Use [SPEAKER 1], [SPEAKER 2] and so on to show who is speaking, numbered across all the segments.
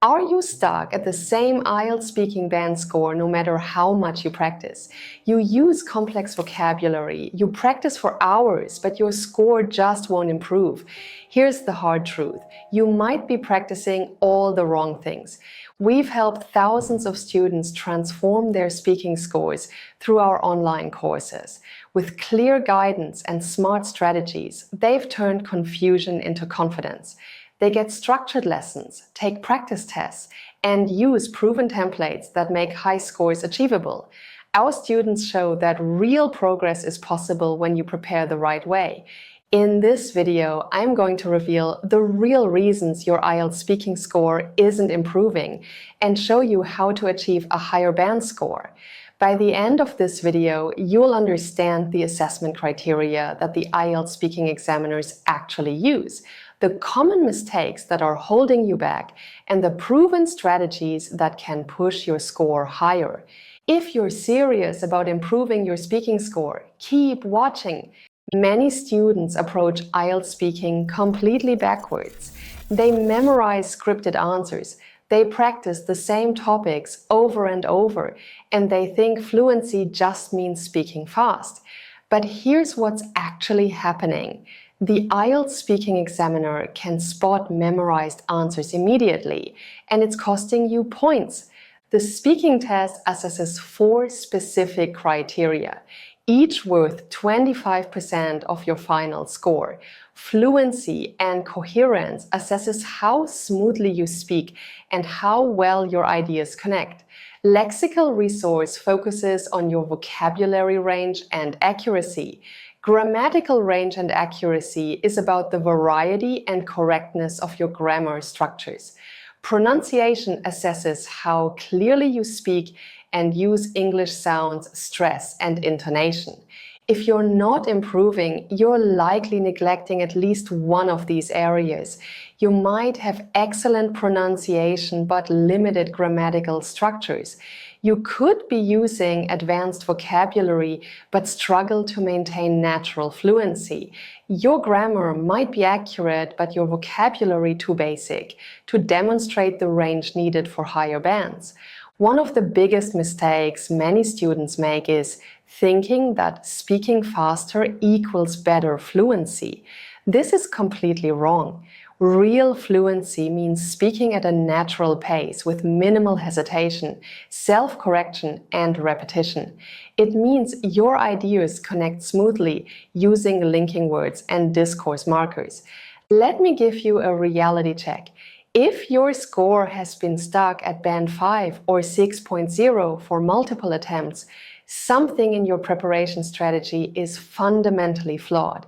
[SPEAKER 1] Are you stuck at the same IELTS speaking band score no matter how much you practice? You use complex vocabulary, you practice for hours, but your score just won't improve. Here's the hard truth. You might be practicing all the wrong things. We've helped thousands of students transform their speaking scores through our online courses. With clear guidance and smart strategies, they've turned confusion into confidence. They get structured lessons, take practice tests, and use proven templates that make high scores achievable. Our students show that real progress is possible when you prepare the right way. In this video, I'm going to reveal the real reasons your IELTS speaking score isn't improving and show you how to achieve a higher band score. By the end of this video, you'll understand the assessment criteria that the IELTS speaking examiners actually use, the common mistakes that are holding you back, and the proven strategies that can push your score higher. If you're serious about improving your speaking score, keep watching. Many students approach IELTS speaking completely backwards. They memorize scripted answers, they practice the same topics over and over, and they think fluency just means speaking fast. But here's what's actually happening. The IELTS speaking examiner can spot memorized answers immediately, and it's costing you points. The speaking test assesses 4 specific criteria, each worth 25% of your final score. Fluency and coherence assesses how smoothly you speak and how well your ideas connect. Lexical resource focuses on your vocabulary range and accuracy. Grammatical range and accuracy is about the variety and correctness of your grammar structures. Pronunciation assesses how clearly you speak and use English sounds, stress, and intonation. If you're not improving, you're likely neglecting at least one of these areas. You might have excellent pronunciation but limited grammatical structures. You could be using advanced vocabulary but struggle to maintain natural fluency. Your grammar might be accurate but your vocabulary too basic to demonstrate the range needed for higher bands. One of the biggest mistakes many students make is thinking that speaking faster equals better fluency. This is completely wrong. Real fluency means speaking at a natural pace with minimal hesitation, self-correction, and repetition. It means your ideas connect smoothly using linking words and discourse markers. Let me give you a reality check. If your score has been stuck at band 5 or 6.0 for multiple attempts, something in your preparation strategy is fundamentally flawed.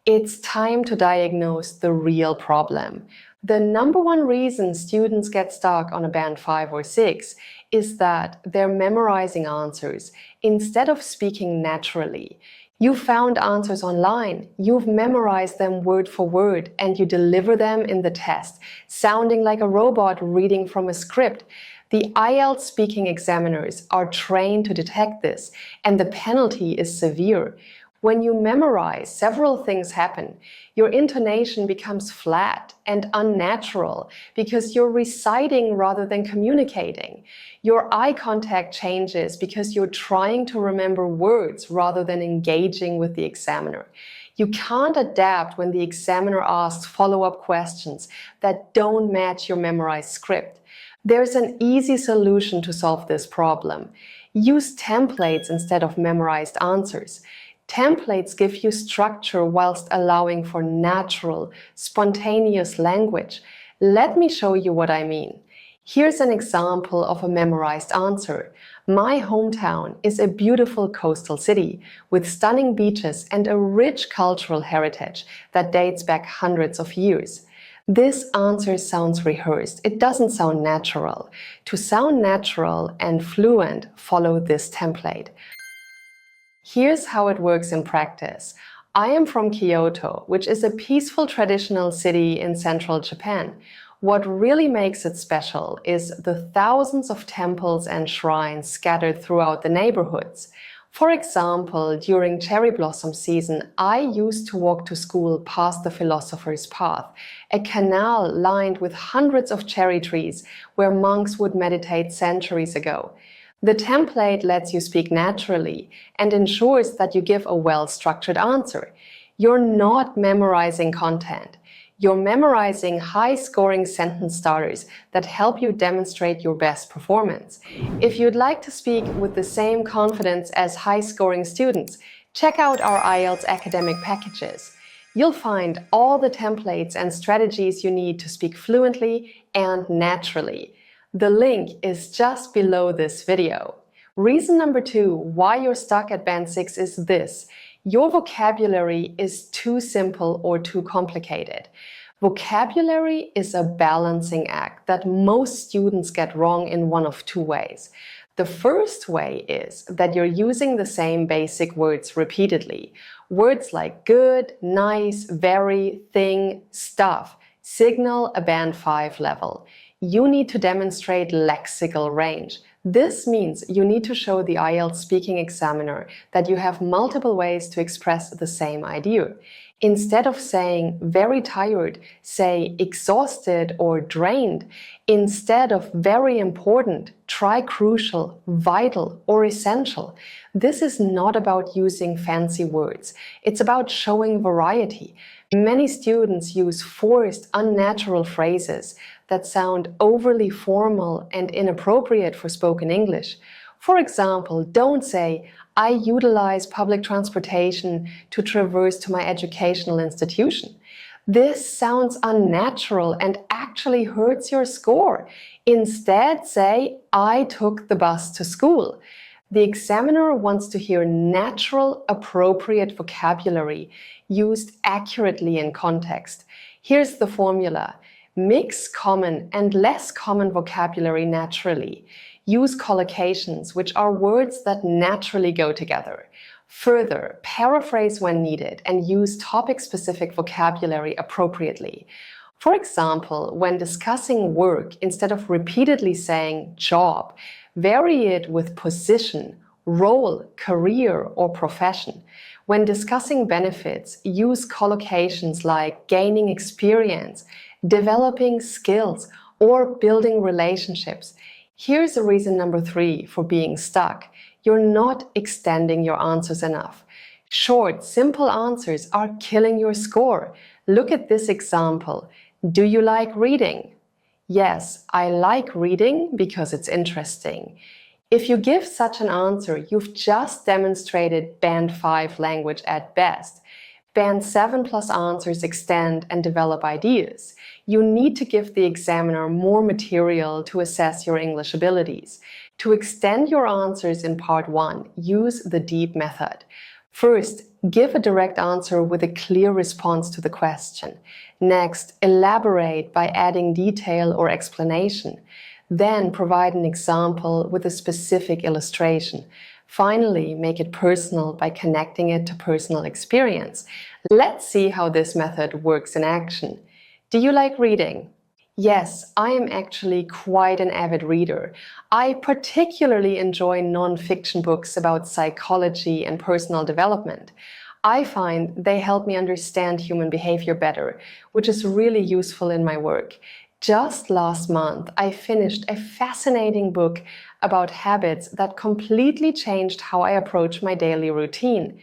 [SPEAKER 1] It's time to diagnose the real problem. The number one reason students get stuck on a band 5 or 6 is that they're memorizing answers instead of speaking naturally. You found answers online, you've memorized them word for word, and you deliver them in the test, sounding like a robot reading from a script. The IELTS speaking examiners are trained to detect this, and the penalty is severe. When you memorize, several things happen. Your intonation becomes flat and unnatural because you're reciting rather than communicating. Your eye contact changes because you're trying to remember words rather than engaging with the examiner. You can't adapt when the examiner asks follow-up questions that don't match your memorized script. There's an easy solution to solve this problem. Use templates instead of memorized answers. Templates give you structure whilst allowing for natural, spontaneous language. Let me show you what I mean. Here's an example of a memorized answer. My hometown is a beautiful coastal city with stunning beaches and a rich cultural heritage that dates back hundreds of years. This answer sounds rehearsed. It doesn't sound natural. To sound natural and fluent, follow this template. Here's how it works in practice. I am from Kyoto, which is a peaceful traditional city in central Japan. What really makes it special is the thousands of temples and shrines scattered throughout the neighborhoods. For example, during cherry blossom season, I used to walk to school past the Philosopher's Path, a canal lined with hundreds of cherry trees where monks would meditate centuries ago. The template lets you speak naturally and ensures that you give a well-structured answer. You're not memorizing content. You're memorizing high-scoring sentence starters that help you demonstrate your best performance. If you'd like to speak with the same confidence as high-scoring students, check out our IELTS academic packages. You'll find all the templates and strategies you need to speak fluently and naturally. The link is just below this video. Reason number 2 why you're stuck at Band 6 is this. Your vocabulary is too simple or too complicated. Vocabulary is a balancing act that most students get wrong in one of two ways. The first way is that you're using the same basic words repeatedly. Words like good, nice, very, thing, stuff signal a Band 5 level. You need to demonstrate lexical range. This means you need to show the IELTS speaking examiner that you have multiple ways to express the same idea. Instead of saying very tired, say exhausted or drained. Instead of very important, try crucial, vital, or essential. This is not about using fancy words. It's about showing variety. Many students use forced, unnatural phrases that sound overly formal and inappropriate for spoken English. For example, don't say, I utilize public transportation to traverse to my educational institution. This sounds unnatural and actually hurts your score. Instead, say, I took the bus to school. The examiner wants to hear natural, appropriate vocabulary used accurately in context. Here's the formula. Mix common and less common vocabulary naturally. Use collocations, which are words that naturally go together. Further, paraphrase when needed and use topic-specific vocabulary appropriately. For example, when discussing work, instead of repeatedly saying job, vary it with position, role, career, or profession. When discussing benefits, use collocations like gaining experience, developing skills, or building relationships. Here's reason number 3 for being stuck. You're not extending your answers enough. Short, simple answers are killing your score. Look at this example. Do you like reading? Yes, I like reading because it's interesting. If you give such an answer, you've just demonstrated Band 5 language at best. Band 7 plus answers extend and develop ideas. You need to give the examiner more material to assess your English abilities. To extend your answers in part 1, use the deep method. First, give a direct answer with a clear response to the question. Next, elaborate by adding detail or explanation. Then provide an example with a specific illustration. Finally, make it personal by connecting it to personal experience. Let's see how this method works in action. Do you like reading? Yes, I am actually quite an avid reader. I particularly enjoy non-fiction books about psychology and personal development. I find they help me understand human behavior better, which is really useful in my work. Just last month, I finished a fascinating book about habits that completely changed how I approach my daily routine.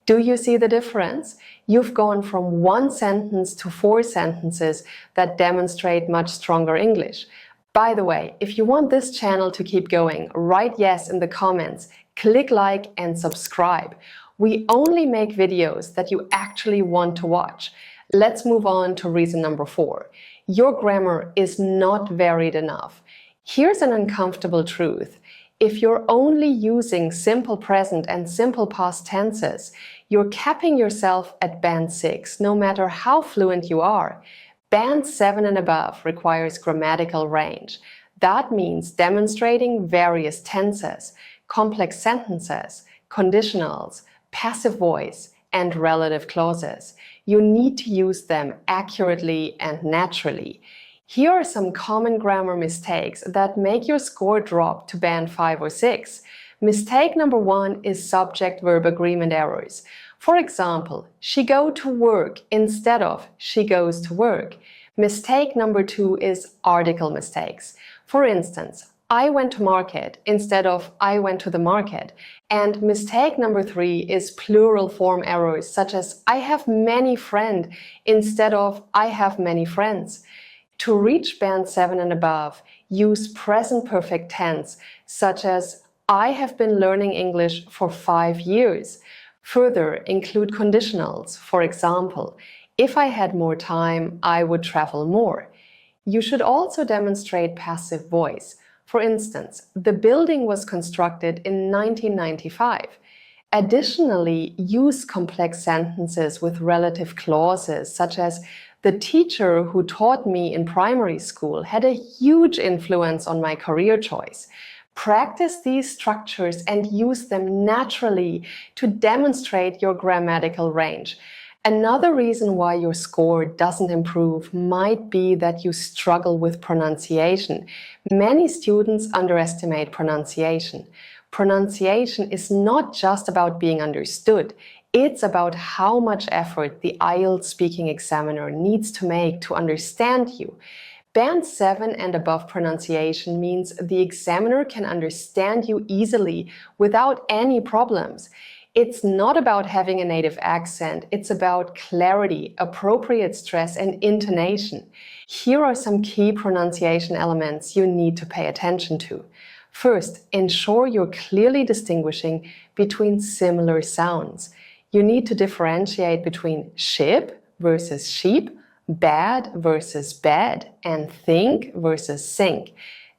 [SPEAKER 1] Do you see the difference? You've gone from 1 sentence to 4 sentences that demonstrate much stronger English. By the way, if you want this channel to keep going, write yes in the comments, click like and subscribe. We only make videos that you actually want to watch. Let's move on to reason number 4. Your grammar is not varied enough. Here's an uncomfortable truth. If you're only using simple present and simple past tenses, you're capping yourself at Band 6, no matter how fluent you are. Band 7 and above requires grammatical range. That means demonstrating various tenses, complex sentences, conditionals, passive voice, and relative clauses. You need to use them accurately and naturally. Here are some common grammar mistakes that make your score drop to Band 5 or 6. Mistake number 1 is subject-verb agreement errors. For example, she go to work instead of she goes to work. Mistake number 2 is article mistakes. For instance, I went to market instead of I went to the market. And mistake number 3 is plural form errors, such as I have many friends instead of I have many friends. To reach band 7 and above, use present perfect tense, such as I have been learning English for 5 years. Further, include conditionals. For example, if I had more time, I would travel more. You should also demonstrate passive voice. For instance, the building was constructed in 1995. Additionally, use complex sentences with relative clauses, such as the teacher who taught me in primary school had a huge influence on my career choice. Practice these structures and use them naturally to demonstrate your grammatical range. Another reason why your score doesn't improve might be that you struggle with pronunciation. Many students underestimate pronunciation. Pronunciation is not just about being understood. It's about how much effort the IELTS speaking examiner needs to make to understand you. Band 7 and above pronunciation means the examiner can understand you easily without any problems. It's not about having a native accent, it's about clarity, appropriate stress, and intonation. Here are some key pronunciation elements you need to pay attention to. First, ensure you're clearly distinguishing between similar sounds. You need to differentiate between ship versus sheep, bad versus bed, and think versus sink.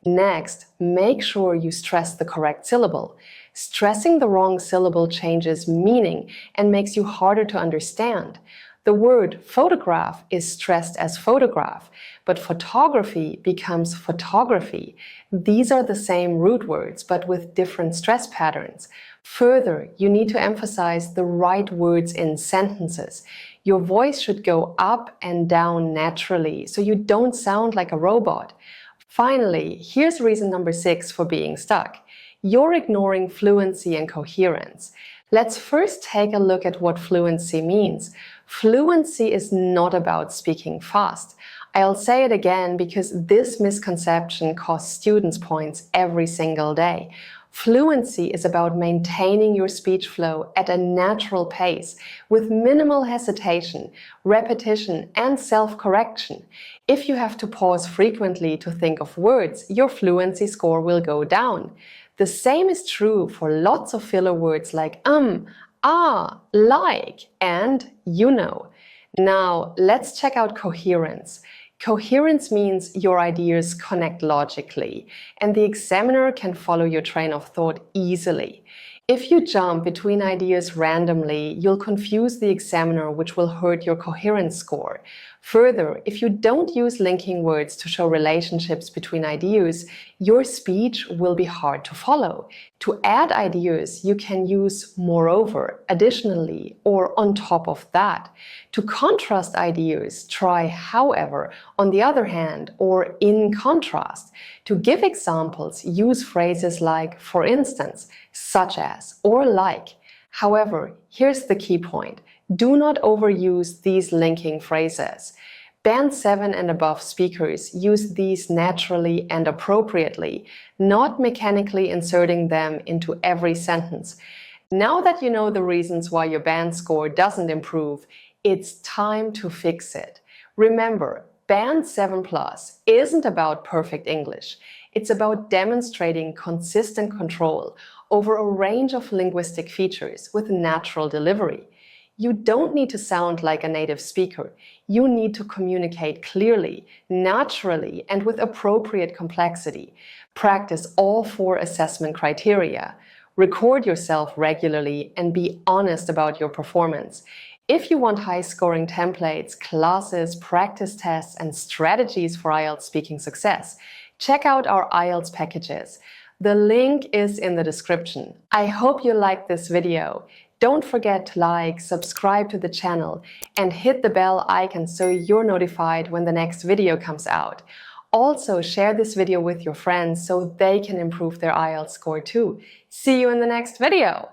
[SPEAKER 1] Next, make sure you stress the correct syllable. Stressing the wrong syllable changes meaning and makes you harder to understand. The word photograph is stressed as photograph, but photography becomes photography. These are the same root words, but with different stress patterns. Further, you need to emphasize the right words in sentences. Your voice should go up and down naturally, so you don't sound like a robot. Finally, here's reason number 6 for being stuck. You're ignoring fluency and coherence. Let's first take a look at what fluency means. Fluency is not about speaking fast. I'll say it again because this misconception costs students points every single day. Fluency is about maintaining your speech flow at a natural pace with minimal hesitation, repetition, and self-correction. If you have to pause frequently to think of words, your fluency score will go down. The same is true for lots of filler words like ah, like, and you know. Now, let's check out coherence. Coherence means your ideas connect logically, and the examiner can follow your train of thought easily. If you jump between ideas randomly, you'll confuse the examiner, which will hurt your coherence score. Further, if you don't use linking words to show relationships between ideas, your speech will be hard to follow. To add ideas, you can use moreover, additionally, or on top of that. To contrast ideas, try however, on the other hand, or in contrast. To give examples, use phrases like for instance, such as, or like. However, here's the key point. Do not overuse these linking phrases. Band 7 and above speakers use these naturally and appropriately, not mechanically inserting them into every sentence. Now that you know the reasons why your band score doesn't improve, it's time to fix it. Remember, Band 7+ isn't about perfect English. It's about demonstrating consistent control over a range of linguistic features with natural delivery. You don't need to sound like a native speaker. You need to communicate clearly, naturally, and with appropriate complexity. Practice all 4 assessment criteria. Record yourself regularly and be honest about your performance. If you want high-scoring templates, classes, practice tests, and strategies for IELTS speaking success, check out our IELTS packages. The link is in the description. I hope you liked this video. Don't forget to like, subscribe to the channel, and hit the bell icon so you're notified when the next video comes out. Also, share this video with your friends so they can improve their IELTS score too. See you in the next video!